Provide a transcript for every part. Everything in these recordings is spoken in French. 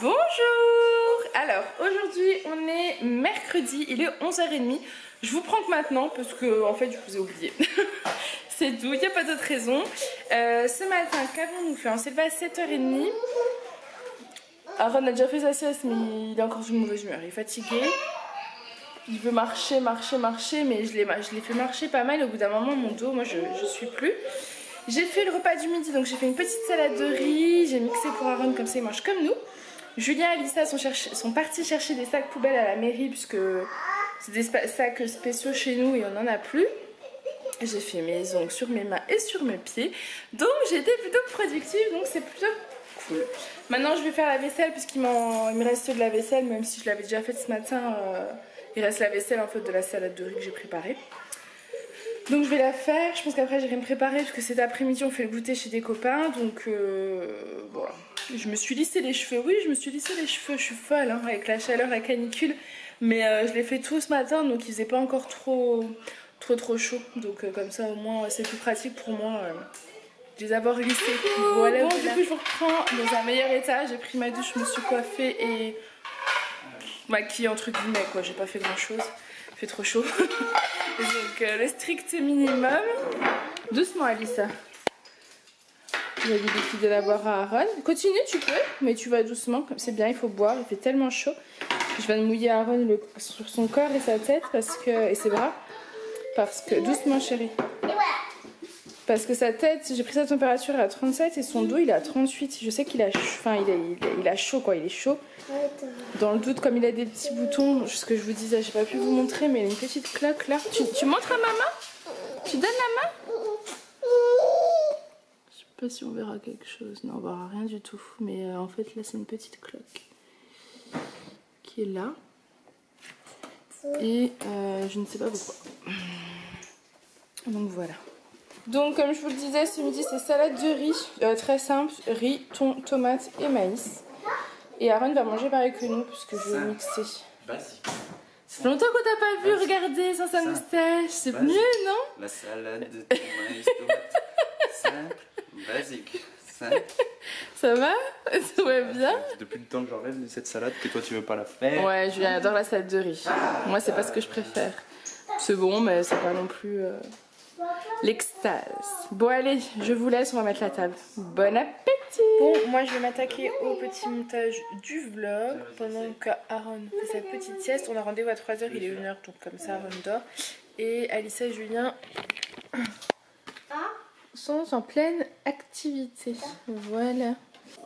Bonjour. Alors aujourd'hui on est mercredi, il est 11h30. Je vous prends que maintenant parce que en fait je vous ai oublié. C'est tout, il n'y a pas d'autre raison. Ce matin, qu'avons-nous fait? On s'est levé à 7h30. Aaron a déjà fait sa sieste mais il est encore d'une mauvaise humeur, il est fatigué. Il veut marcher, mais je l'ai fait marcher pas mal. Au bout d'un moment, mon dos, moi je suis plus. J'ai fait le repas du midi, donc j'ai fait une petite salade de riz. J'ai mixé pour Aaron, comme ça il mange comme nous. Julien et Alissa sont partis chercher des sacs poubelles à la mairie, puisque c'est des sacs spéciaux chez nous et on n'en a plus. J'ai fait mes ongles sur mes mains et sur mes pieds. Donc j'ai été plutôt productive, donc c'est plutôt cool. Maintenant je vais faire la vaisselle, puisqu'il me reste de la vaisselle, même si je l'avais déjà faite ce matin. Il reste la vaisselle en fait de la salade de riz que j'ai préparée. Donc je vais la faire, je pense qu'après j'irai me préparer parce que cet après-midi on fait le goûter chez des copains. Donc voilà. Je me suis lissé les cheveux, oui je me suis lissé les cheveux, je suis folle hein, avec la chaleur, la canicule. Mais je l'ai fait tout ce matin donc il faisait pas encore trop chaud. Donc comme ça au moins c'est plus pratique pour moi de les avoir lissés. Voilà, bon, du coup je vous reprends dans un meilleur état, j'ai pris ma douche, je me suis coiffée et maquillée entre guillemets quoi, j'ai pas fait grand chose, il fait trop chaud. Donc le strict minimum. Doucement Alissa. Il a décidé de la boire à Aaron. Continue tu peux, mais tu vas doucement, comme c'est bien, il faut boire, il fait tellement chaud. Je vais mouiller Aaron sur son corps et sa tête et ses bras. Parce que, doucement chérie. Parce que sa tête, j'ai pris sa température à 37 et son dos il est à 38. Je sais qu'il a, il a chaud quoi, il est chaud. Dans le doute, comme il a des petits boutons, ce que je vous disais, j'ai pas pu vous montrer, mais il a une petite cloque là. Tu montres à maman? Tu donnes la main? Je sais pas si on verra quelque chose. Non, on verra rien du tout. Mais en fait, là, c'est une petite cloque qui est là. Et je ne sais pas pourquoi. Donc voilà. Donc comme je vous le disais, ce midi c'est salade de riz, très simple, riz, thon, tomate et maïs. Et Aaron va manger pareil que nous puisque je vais mixer. Basique. Ça fait longtemps qu'on t'a pas vu regarder sans sa moustache, c'est mieux non? La salade de thon, maïs, tomate, simple, basique, simple. Ça va? Tout va bien? Depuis le temps que j'en rêve de cette salade que toi tu veux pas la faire. Ouais, Julien adore la salade de riz. Moi c'est pas ce que je préfère. C'est bon mais c'est pas non plus... l'extase. Bon allez, je vous laisse, on va mettre la table. Bon appétit. Bon, moi je vais m'attaquer au petit montage du vlog pendant que Aaron fait sa petite sieste. On a rendez-vous à 3h, il est 1h, donc comme ça Aaron dort. Et Alissa et Julien sont en pleine activité. Voilà.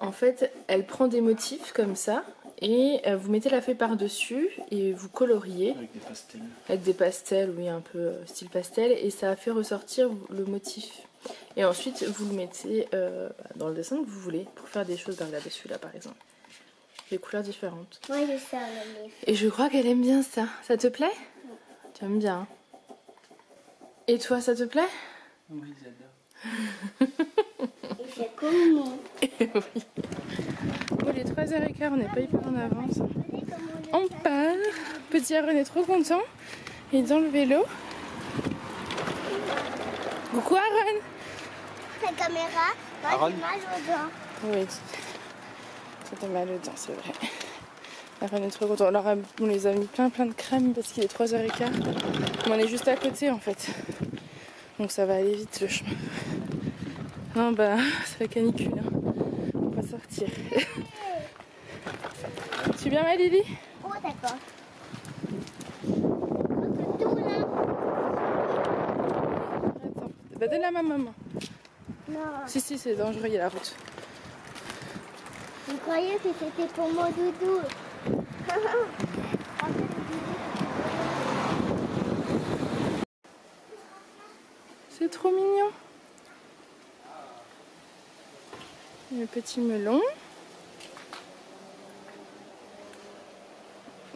En fait, elle prend des motifs comme ça et vous mettez la feuille par-dessus et vous coloriez. Avec des pastels. Avec des pastels, oui, un peu style pastel. Et ça fait ressortir le motif. Et ensuite, vous le mettez dans le dessin que vous voulez pour faire des choses là-dessus, là, par exemple. Des couleurs différentes. Moi, je sais en aimer. Et je crois qu'elle aime bien ça. Ça te plaît? Oui. Tu aimes bien. Et toi, ça te plaît? Oui, j'adore. Il fait comme moi. Oui. Bon, il est 3h15, on n'est pas hyper en avance. On part. Petit Aaron est trop content. Il est dans le vélo. Coucou Aaron. La caméra, moi j'ai mal aux dents. Oui. Ça t'a mal aux dents, c'est vrai. Aaron est trop content. Alors, on les a mis plein de crème parce qu'il est 3h15. Mais on est juste à côté en fait. Donc ça va aller vite le chemin. Non bah, c'est la canicule. Hein. On va sortir. Tu es bien ma Lily? Oh d'accord. Attends, bah donne la maman. Non. Si c'est dangereux, il y a la route. Je croyais que c'était pour mon doudou. C'est trop mignon. Le petit melon.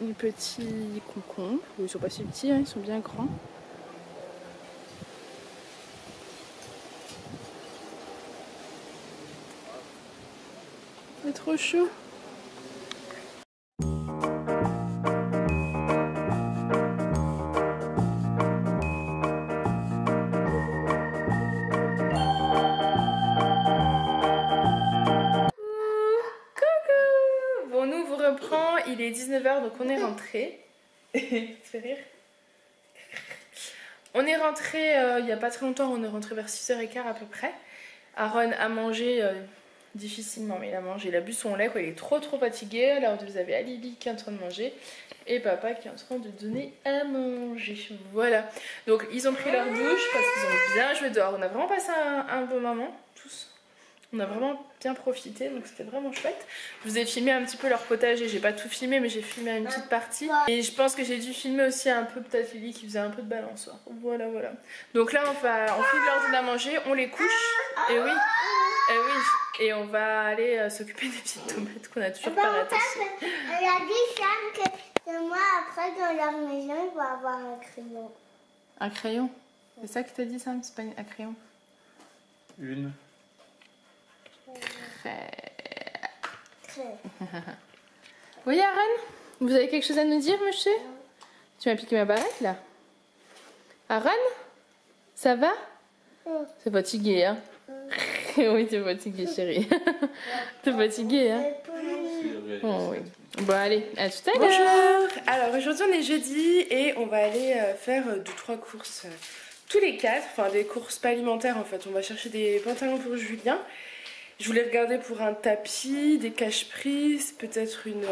Les petits concombres. Ils sont pas si petits, hein, ils sont bien grands. C'est trop chaud. vous reprend, il est 19h donc on est rentré. Ça te fait rire? On est rentré il n'y a pas très longtemps, on est rentré vers 6h15 à peu près. Aaron a mangé difficilement, mais il a mangé, il a bu son lait, quoi. Il est trop fatigué. Alors vous avez Alibi qui est en train de manger et papa qui est en train de donner à manger. Voilà, donc ils ont pris leur douche parce qu'ils ont bien joué dehors. On a vraiment passé un bon moment, tous. On a vraiment bien profité, donc c'était vraiment chouette. Je vous ai filmé un petit peu leur potager, j'ai pas tout filmé mais j'ai filmé une petite partie. Et je pense que j'ai dû filmer aussi un peu peut-être Lily qui faisait un peu de balançoire. Voilà. Donc là on file leur donner à manger, on les couche, et oui, et on va aller s'occuper des petites tomates qu'on a toujours pas rattachées. Elle a dit Sam que moi après dans leur maison il va avoir un crayon. Un crayon? C'est ça que t'as dit Sam? C'est pas un crayon? Une. Oui Aaron, vous avez quelque chose à nous dire monsieur? Tu m'as piqué ma barrette là? Aaron, ça va? T'es fatigué hein? Oui t'es fatigué chérie. T'es fatigué hein? Oh, oui. Bon allez, à tout à l'heure. Bonjour. Alors aujourd'hui on est jeudi et on va aller faire 2-3 courses tous les 4. Enfin des courses pas alimentaires en fait. On va chercher des pantalons pour Julien. Je voulais regarder pour un tapis, des cache-prises, peut-être une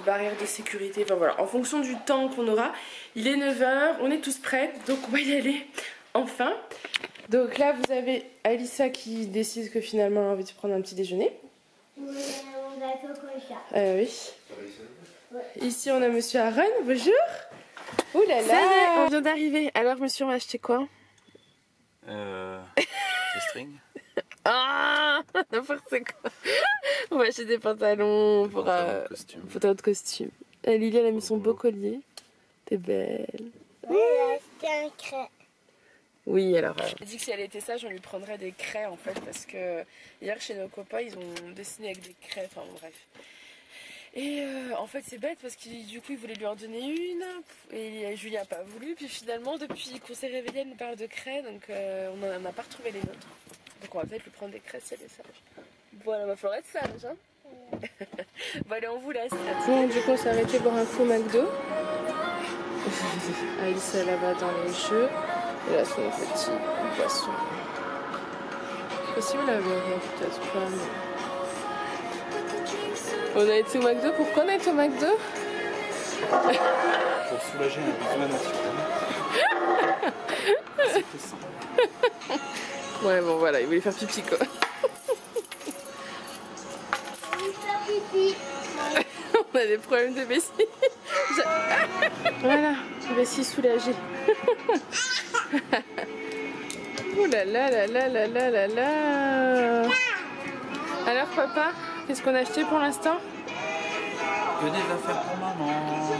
barrière de sécurité, enfin voilà, en fonction du temps qu'on aura. Il est 9h, on est tous prêts, donc on va y aller enfin. Donc là vous avez Alissa qui décide que finalement elle a envie de prendre un petit déjeuner. Oui, on va faire comme ça. Oui. Ici on a monsieur Aaron, bonjour. Ouh là là, ça y est, on vient d'arriver. Alors monsieur, on va acheter quoi? Des strings. Ah, n'importe quoi. On va acheter des pantalons pour notre costume. Lily elle a mis son beau collier. T'es belle. Oui, c'est un craie. Oui, alors elle dit que si elle était sage on lui prendrait des craies en fait, parce que hier chez nos copains ils ont dessiné avec des craies, enfin bon, bref. Et en fait c'est bête parce qu'il du coup il voulait lui en donner une et Julien n'a pas voulu, puis finalement depuis qu'on s'est réveillé elle nous parle de craies, donc on n'en a pas retrouvé les nôtres. Donc on va peut-être lui prendre des craies si elle est sage. Voilà, va falloir être sage hein. Bon allez on vous laisse. Bon du coup on s'est arrêté boire un coup au McDo. Alice là-bas dans les jeux. Et là son petit poisson. Possible là peut-être pas mais... On a été au McDo, pourquoi on a été au McDo? Pour soulager un besoin naturel. C'est tout ça. Ouais bon voilà, il voulait faire pipi quoi. Pipi. On a des problèmes de vessie. Voilà, vessie soulagée. Ouh là là là là là là là là. Alors papa, qu'est-ce qu'on a acheté pour l'instant? Que des affaires pour maman.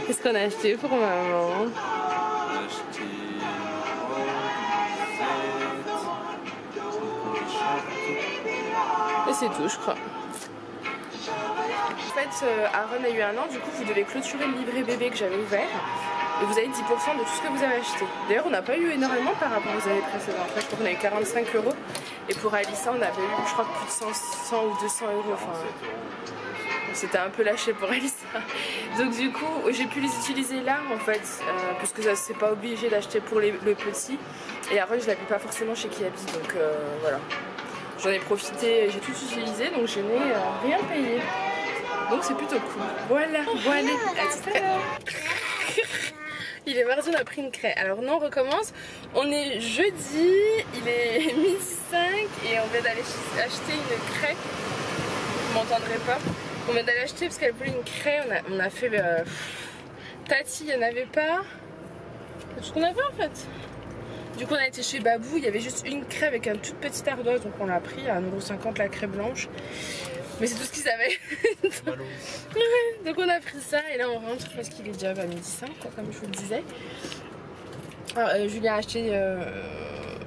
Qu'est-ce qu'on a acheté pour maman? On a acheté et c'est tout je crois. En fait Aaron a eu 1 an, du coup vous devez clôturer le livret bébé que j'avais ouvert. Et vous avez 10% de tout ce que vous avez acheté. D'ailleurs on n'a pas eu énormément par rapport aux années précédentes. Je crois qu'on a eu 45 €. Et pour Alissa on avait eu je crois plus de 100 ou 200 €. Enfin, c'était un peu lâché pour Alissa. Donc du coup j'ai pu les utiliser là en fait. Parce que ça c'est pas obligé d'acheter pour le petit. Et Aaron je l'avais pas forcément chez Kiabi. Donc voilà. J'en ai profité, j'ai tout utilisé donc je n'ai rien payé. Donc c'est plutôt cool. Voilà, bon allez, à tout à l'heure. Il est mardi, on a pris une craie. Alors non, on recommence. On est jeudi, il est 12h05 et on vient d'aller acheter une craie. Vous m'entendrez pas. On vient d'aller acheter parce qu'elle voulait une craie. On a fait Tati, il n'y en avait pas. C'est tout ce qu'on avait en fait. Du coup on a été chez Babou, il y avait juste une craie avec un toute petite ardoise, donc on l'a pris à 1,50 € la craie blanche. Mais c'est tout ce qu'ils avaient. Donc on a pris ça et là on rentre parce qu'il est déjà à 12h05 comme je vous le disais. Alors, Julien a acheté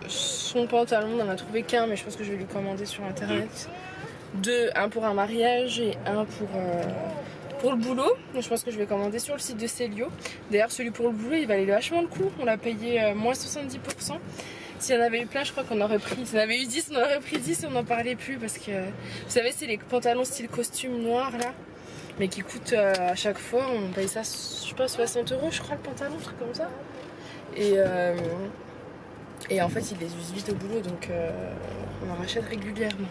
son pantalon, on en a trouvé qu'un mais je pense que je vais lui commander sur internet. Un pour un mariage et un pour le boulot. Donc, je pense que je vais commander sur le site de Célio. D'ailleurs celui pour le boulot il valait vachement le coup, on l'a payé moins 70%. S'il y en avait eu plein, je crois qu'on aurait pris. S'il y en avait eu 10, on aurait pris 10 et on n'en parlait plus. Parce que, vous savez, c'est les pantalons style costume noir là. mais qui coûte à chaque fois, on paye ça, je sais pas, 60 € je crois le pantalon, un truc comme ça. Et en fait ils les usent vite au boulot, donc on en rachète régulièrement.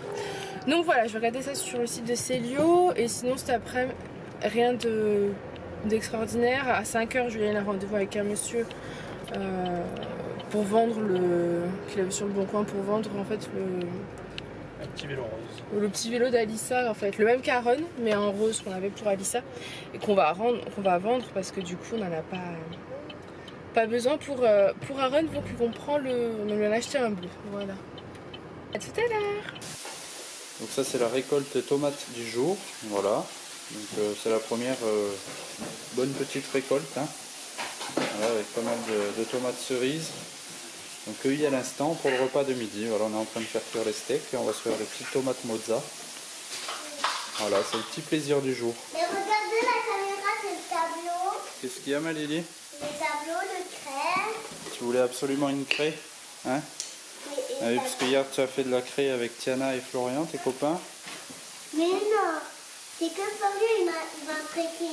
Donc voilà, je vais regarder ça sur le site de Célio, et sinon cet après-midi, rien d'extraordinaire. À 5 h, Julien a rendez-vous avec un monsieur pour vendre qu'il a vu sur le Bon Coin, pour vendre en fait Un petit vélo rose. le petit vélo d'Alissa, en fait, le même qu'Aaron, mais en rose qu'on avait pour Alissa, et qu'on va vendre parce que du coup on n'en a pas besoin pour Aaron, donc on lui en a acheté un bleu. Voilà. À tout à l'heure. Donc ça c'est la récolte tomate du jour, voilà. Donc c'est la première bonne petite récolte, hein. Voilà, avec pas mal de tomates cerises. Donc cueillies à l'instant pour le repas de midi. Voilà, on est en train de faire cuire les steaks et on va se faire des petites tomates mozza. Voilà, c'est le petit plaisir du jour. Mais regardez la caméra, c'est le tableau. Qu'est-ce qu'il y a, Malélie? Le tableau de craie. Tu voulais absolument une craie, hein? Ah oui, parce que hier tu as fait de la craie avec Tiana et Florian, tes copains. Mais non, c'est que Fabio, il m'a prêté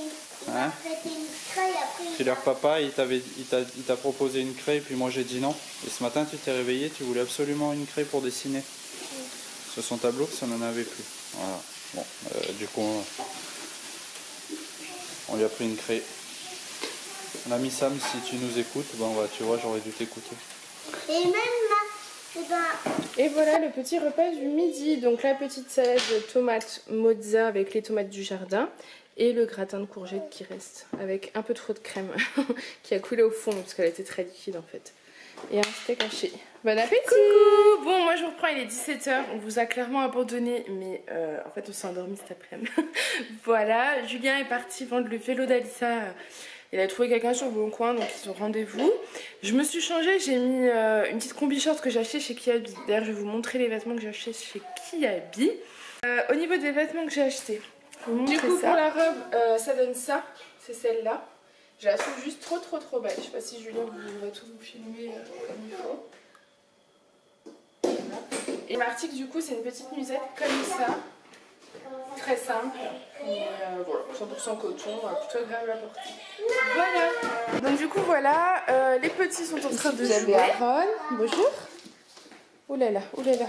une craie après. Puis leur papa, il t'a proposé une craie, puis moi j'ai dit non. Et ce matin tu t'es réveillé, tu voulais absolument une craie pour dessiner. Sur son tableau, parce qu'on n'en avait plus. Voilà. Bon, du coup, on lui a pris une craie. On a mis Sam, si tu nous écoutes, bon bah tu vois, j'aurais dû t'écouter. Et même là, c'est pas... Et voilà le petit repas du midi. Donc la petite salade de tomates mozza avec les tomates du jardin et le gratin de courgettes qui reste avec un peu trop de crème qui a coulé au fond parce qu'elle était très liquide en fait. Et un steak haché. Bon appétit. Coucou. Bon, moi je vous reprends, il est 17 h. On vous a clairement abandonné, mais en fait on s'est endormi cet après-midi. Voilà, Julien est parti vendre le vélo d'Alissa. Il a trouvé quelqu'un sur le Bon Coin, donc ils ont rendez-vous. Je me suis changée, j'ai mis une petite combi short que j'ai acheté chez Kiabi. D'ailleurs, je vais vous montrer les vêtements que j'ai achetés chez Kiabi. Au niveau des vêtements que j'ai achetés, du coup pour la robe, ça donne ça, c'est celle-là. Je la trouve juste trop belle. Je sais pas si Julien va tout vous filmer comme il faut. Voilà. Et l'article du coup c'est une petite nuisette comme ça. Très simple, et voilà, 100% coton, plutôt agréable à porter. Voilà. Donc du coup voilà, les petits sont en train de jouer. Aaron, bonjour. Ouh là là, ouh là là,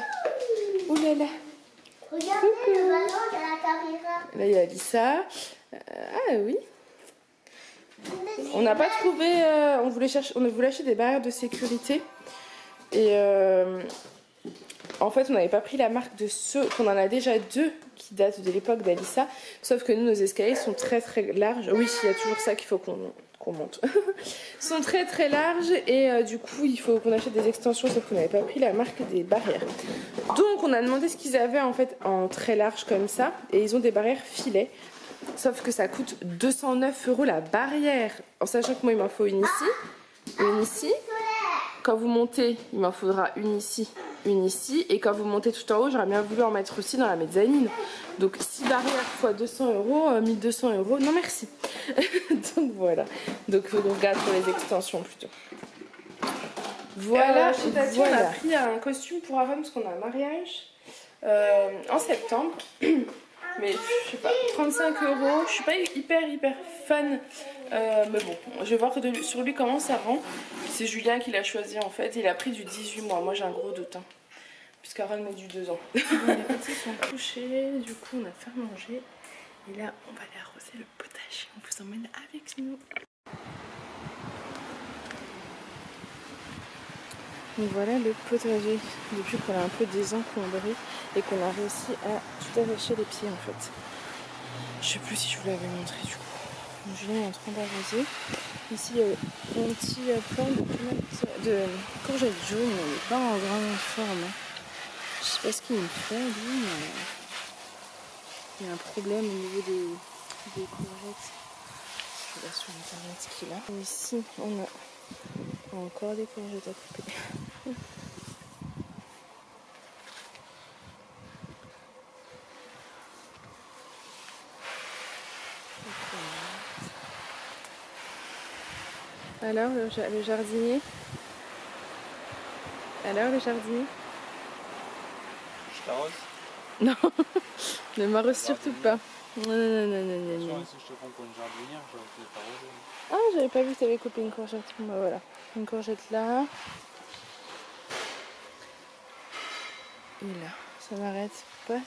ouh là là. Regardez le ballon de la caméra. Là il y a Alissa. Ah oui. On n'a pas trouvé, on voulait acheter des barrières de sécurité et en fait on n'avait pas pris la marque de ceux qu'on en a déjà deux qui datent de l'époque d'Alissa, sauf que nous nos escaliers sont très larges. Oui, il y a toujours ça qu'il faut qu'on monte. Sont très larges et du coup il faut qu'on achète des extensions, sauf qu'on n'avait pas pris la marque des barrières. Donc on a demandé ce qu'ils avaient en fait en très large comme ça, et ils ont des barrières filets. Sauf que ça coûte 209 € la barrière, en sachant que moi il m'en faut une ici. Quand vous montez, il m'en faudra une ici, et quand vous montez tout en haut, j'aurais bien voulu en mettre aussi dans la mezzanine. Donc 6 barrières fois 200 €, 1200 €, non merci. Donc voilà, donc il faut qu'on regarde pour les extensions plutôt. Voilà, voilà. On a pris un costume pour Aaron parce qu'on a un mariage en septembre. Mais je sais pas, 35 €, je suis pas hyper fan, mais bon, je vais voir sur lui comment ça rend. C'est Julien qui l'a choisi en fait, il a pris du 18 mois, moi j'ai un gros doute, hein, puisqu'Aaron met du 2 ans. Les petits sont couchés, du coup on a fait manger, et là on va aller arroser le potager, on vous emmène avec nous. Donc voilà le potager, depuis qu'on a un peu désencombré et qu'on a réussi à tout arracher les pieds en fait. Je sais plus si je vous l'avais montré du coup. Donc Julien est en train d'arroser. Ici il y a un petit plant de courgettes jaunes, mais il n'est pas en grande forme. Je sais pas ce qu'il me fait lui, mais il y a un problème au niveau des courgettes. Je regarde sur internet ce qu'il a. Et ici on a encore des courgettes à couper. Alors le jardinier. Alors le jardinier. Je t'arrose? Non, ne m'arrose surtout pas. Non. Si je te prends pour une jardinière, j'aurais peut-être arrosé. Ah, j'avais pas vu que t'avais coupé une courgette. Bon, bah voilà, une courgette là. Et là, ça m'arrête pas.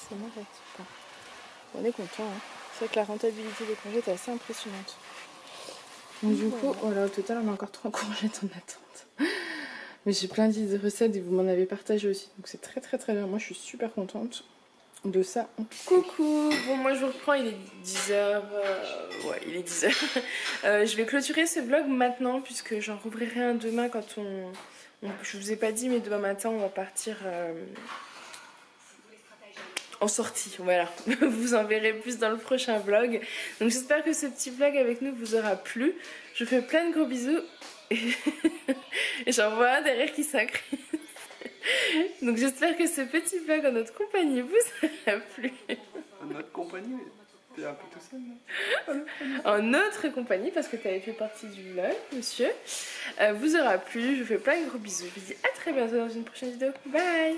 On est content, hein. C'est vrai que la rentabilité des courgettes est assez impressionnante. Donc du coup, voilà, au total, on a encore 3 courgettes en attente. Mais j'ai plein d'idées de recettes et vous m'en avez partagé aussi. Donc c'est très bien. Moi, je suis super contente de ça. Coucou. Bon, moi, je vous reprends. Il est 10h. Ouais, il est 10h. Je vais clôturer ce vlog maintenant puisque j'en rouvrirai un demain quand je vous ai pas dit, mais demain matin, on va partir... en sortie, voilà. Vous en verrez plus dans le prochain vlog. Donc j'espère que ce petit vlog avec nous vous aura plu. Je vous fais plein de gros bisous. Et j'en vois un derrière qui s'incline. Donc j'espère que ce petit vlog en notre compagnie vous aura plu. En notre compagnie, t'es un peu tout seul, non? En notre compagnie, parce que tu avais fait partie du vlog, monsieur. Vous aura plu. Je vous fais plein de gros bisous. Je vous dis à très bientôt dans une prochaine vidéo. Bye!